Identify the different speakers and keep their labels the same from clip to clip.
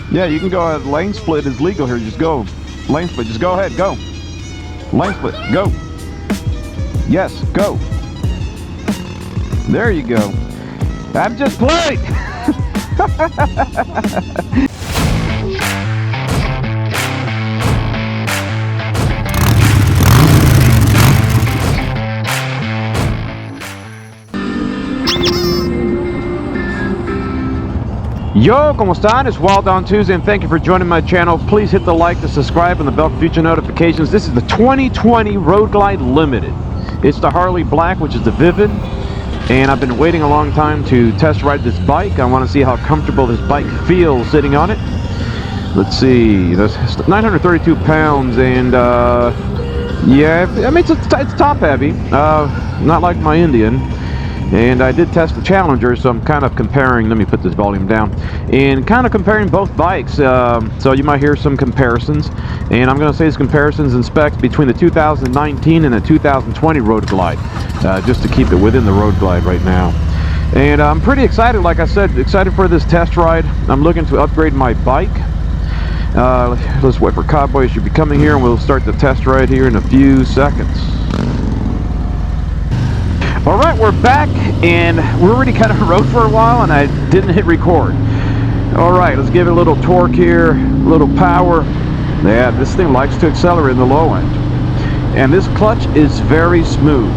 Speaker 1: Yeah, you can go. Lane split is legal here. Just go. Lane split. Just go ahead. Go. Lane split. Go. Yes. Go. There you go. I'm just playing. Yo, ¿cómo están? It's Wild on Tuesday, and thank you for joining my channel. Please hit the like, the subscribe, and the bell for future notifications. This is the 2020 Road Glide Limited. It's the Harley Black, which is the Vivid, and I've been waiting a long time to test ride this bike. I want to see how comfortable this bike feels sitting on it. Let's see, that's 932 pounds, and yeah, I mean, it's top heavy, not like my Indian. And I did test the Challenger, so I'm kind of comparing. Let me put this volume down. And kind of comparing both bikes. So you might hear some comparisons. And I'm going to say these comparisons in specs between the 2019 and the 2020 Road Glide. Just to keep it within the Road Glide right now. And I'm pretty excited, like I said, excited for this test ride. I'm looking to upgrade my bike. Let's wait for Cowboy. Should be coming here, and we'll start the test ride here in a few seconds. Alright, we're back, and we already kind of rode for a while, and I didn't hit record. Alright, let's give it a little torque here, a little power. Yeah, this thing likes to accelerate in the low end. And this clutch is very smooth.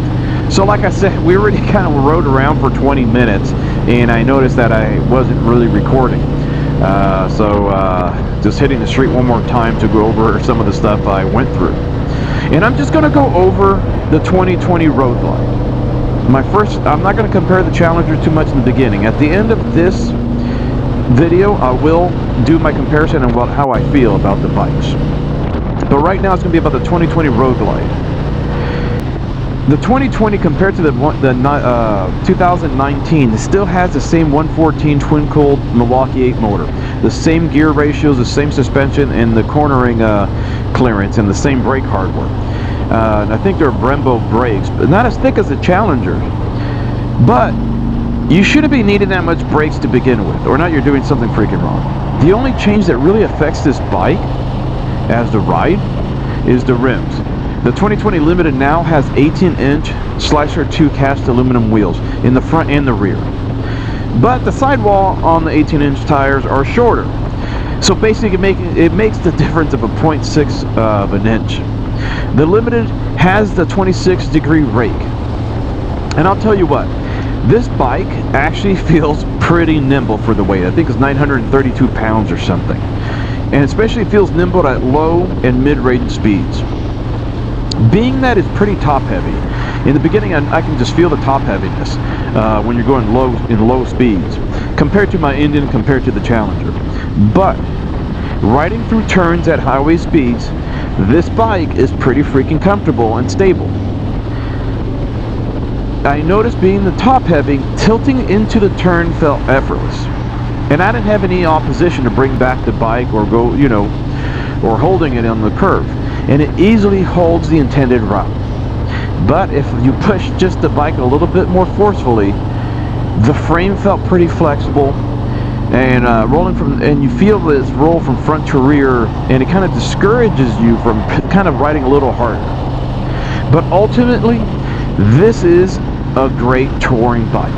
Speaker 1: So like I said, we already kind of rode around for 20 minutes, and I noticed that I wasn't really recording. Just hitting the street one more time to go over some of the stuff I went through. And I'm just going to go over the 2020 Road Glide. I'm not going to compare the Challenger too much in the beginning. At the end of this video, I will do my comparison and how I feel about the bikes. But right now, it's going to be about the 2020 Road Glide. The 2020 compared to the 2019, it still has the same 114 twin-coiled Milwaukee 8 motor. The same gear ratios, the same suspension, and the cornering clearance, and the same brake hardware. And I think they're Brembo brakes, but not as thick as the Challenger. But you shouldn't be needing that much brakes to begin with, or not you're doing something freaking wrong. The only change that really affects this bike as the ride is the rims. The 2020 Limited now has 18-inch Slicer 2 cast aluminum wheels in the front and the rear. But the sidewall on the 18-inch tires are shorter. So basically it makes the difference of a 0.6 of an inch. The Limited has the 26-degree rake. And I'll tell you what, this bike actually feels pretty nimble for the weight. I think it's 932 pounds or something. And especially feels nimble at low and mid-range speeds. Being that it's pretty top heavy, in the beginning I can just feel the top heaviness when you're going low speeds, compared to my Indian, compared to the Challenger. But riding through turns at highway speeds, this bike is pretty freaking comfortable and stable. I noticed being the top heavy, tilting into the turn felt effortless. And I didn't have any opposition to bring back the bike or go, or holding it on the curve. And it easily holds the intended route. But if you push just the bike a little bit more forcefully, the frame felt pretty flexible. And and you feel this roll from front to rear, and it kind of discourages you from kind of riding a little harder. But ultimately, this is a great touring bike.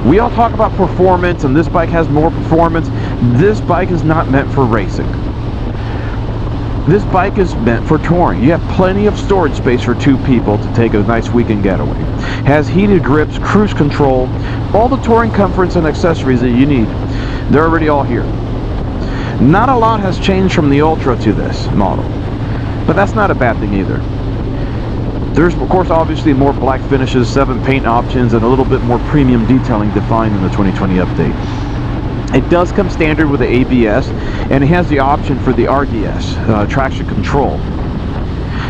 Speaker 1: We all talk about performance, and this bike has more performance. This bike is not meant for racing. This bike is meant for touring. You have plenty of storage space for two people to take a nice weekend getaway. Has heated grips, cruise control, all the touring comforts and accessories that you need. They're already all here. Not a lot has changed from the Ultra to this model, but that's not a bad thing either. There's, of course, obviously more black finishes, 7 paint options, and a little bit more premium detailing defined in the 2020 update. It does come standard with the ABS, and it has the option for the RDS, traction control.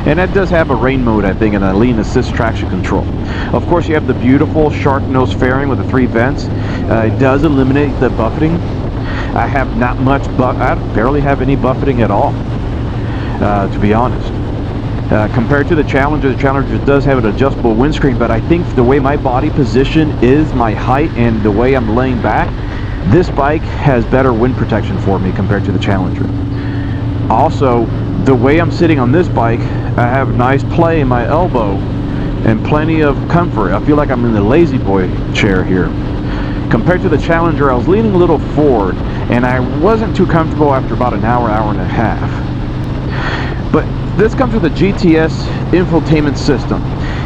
Speaker 1: And that does have a rain mode, I think, and a lean assist traction control. Of course, you have the beautiful shark nose fairing with the 3 vents. It does eliminate the buffeting. I have not much, I barely have any buffeting at all, to be honest. Compared to the Challenger does have an adjustable windscreen, but I think the way my body position is, my height, and the way I'm laying back, This bike has better wind protection for me compared to the Challenger. Also, the way I'm sitting on this bike, I have nice play in my elbow and plenty of comfort. I feel like I'm in the lazy boy chair here. Compared to the Challenger, I was leaning a little forward and I wasn't too comfortable after about an hour, hour and a half. But this comes with a GTS infotainment system.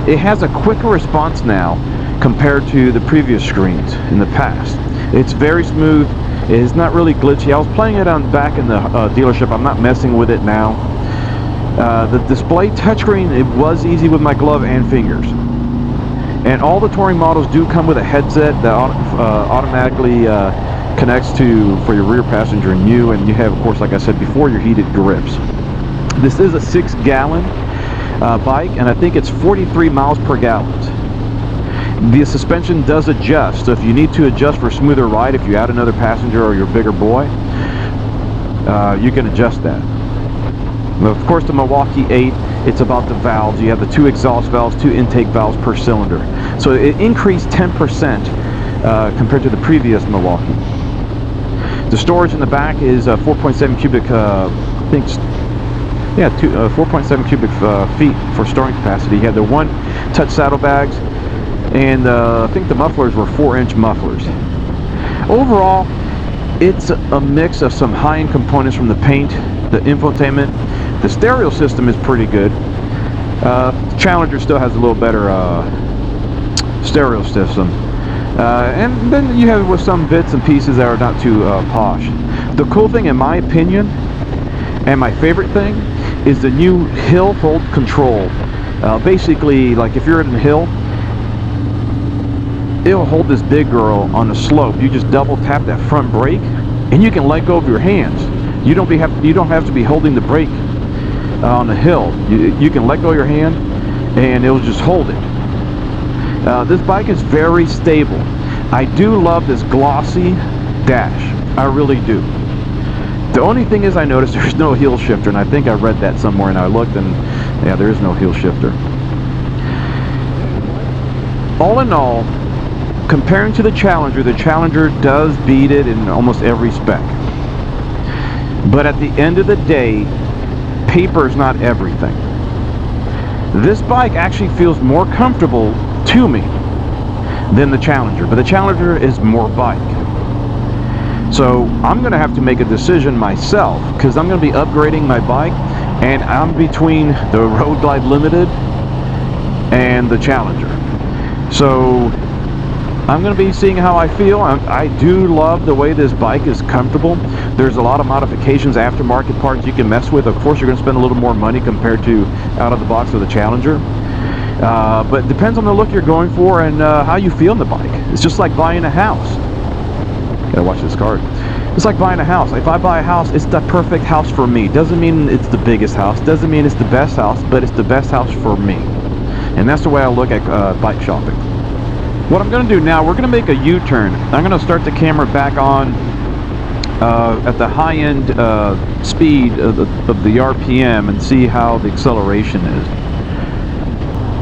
Speaker 1: It has a quicker response now compared to the previous screens in the past. It's very smooth. It's not really glitchy. I was playing it back in the dealership. I'm not messing with it now. The display touchscreen, it was easy with my glove and fingers. And all the touring models do come with a headset that automatically connects for your rear passenger and you have, of course, like I said before, your heated grips. This is a 6-gallon bike, and I think it's 43 miles per gallon. The suspension does adjust, so if you need to adjust for a smoother ride, if you add another passenger or you're a bigger boy, you can adjust that. Of course, the Milwaukee 8, it's about the valves. You have the 2 exhaust valves, 2 intake valves per cylinder. So it increased 10% compared to the previous Milwaukee. The storage in the back is 4.7 cubic, 4.7 cubic feet for storing capacity. You have the 1 touch saddlebags, and I think the mufflers were 4-inch mufflers. Overall, it's a mix of some high-end components from the paint, the infotainment. The stereo system is pretty good. Challenger still has a little better stereo system. And then you have with some bits and pieces that are not too posh. The cool thing, in my opinion, and my favorite thing, is the new hill hold control. Basically, like if you're in the hill, it'll hold this big girl on the slope. You just double tap that front brake, and you can let go of your hands. You don't have to be holding the brake on the hill. You can let go of your hand, and it'll just hold it. This bike is very stable. I do love this glossy dash. I really do. The only thing is, I noticed there's no heel shifter, and I think I read that somewhere, and I looked, and yeah, there is no heel shifter. All in all, comparing to the Challenger does beat it in almost every spec. But at the end of the day, paper is not everything. This bike actually feels more comfortable to me than the Challenger, but the Challenger is more bike. So I'm going to have to make a decision myself, because I'm going to be upgrading my bike, and I'm between the Road Glide Limited and the Challenger. So I'm going to be seeing how I feel. I do love the way this bike is comfortable. There's a lot of modifications, aftermarket parts you can mess with. Of course, you're going to spend a little more money compared to out of the box of the Challenger. But it depends on the look you're going for and how you feel in the bike. It's just like buying a house. Gotta watch this card. It's like buying a house. If I buy a house, it's the perfect house for me. Doesn't mean it's the biggest house. Doesn't mean it's the best house, but it's the best house for me. And that's the way I look at bike shopping. What I'm going to do now, we're going to make a U-turn. I'm going to start the camera back on at the high-end speed of the RPM and see how the acceleration is.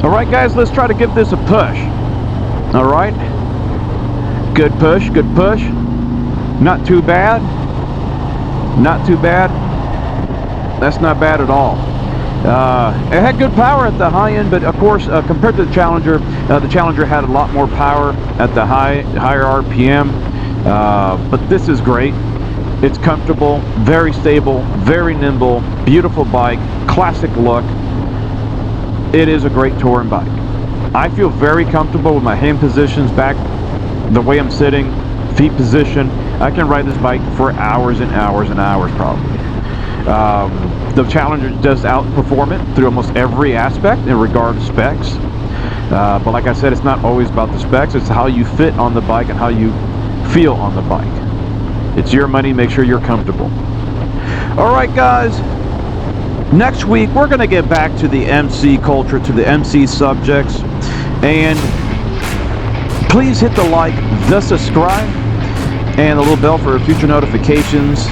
Speaker 1: Alright guys, let's try to give this a push. Alright. Good push, good push. Not too bad. Not too bad. That's not bad at all. It had good power at the high end, but of course, compared to the Challenger had a lot more power at the higher RPM. But this is great. It's comfortable, very stable, very nimble, beautiful bike, classic look. It is a great touring bike. I feel very comfortable with my hand positions, back, the way I'm sitting, feet position. I can ride this bike for hours and hours and hours probably. The Challenger does outperform it through almost every aspect in regard to specs. But like I said, it's not always about the specs. It's how you fit on the bike and how you feel on the bike. It's your money. Make sure you're comfortable. Alright guys, next week we're going to get back to the MC culture, to the MC subjects. And please hit the like, the subscribe, and the little bell for future notifications.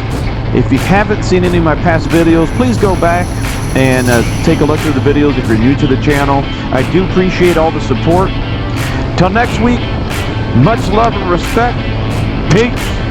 Speaker 1: If you haven't seen any of my past videos, please go back and take a look through the videos if you're new to the channel. I do appreciate all the support. Till next week, much love and respect. Peace.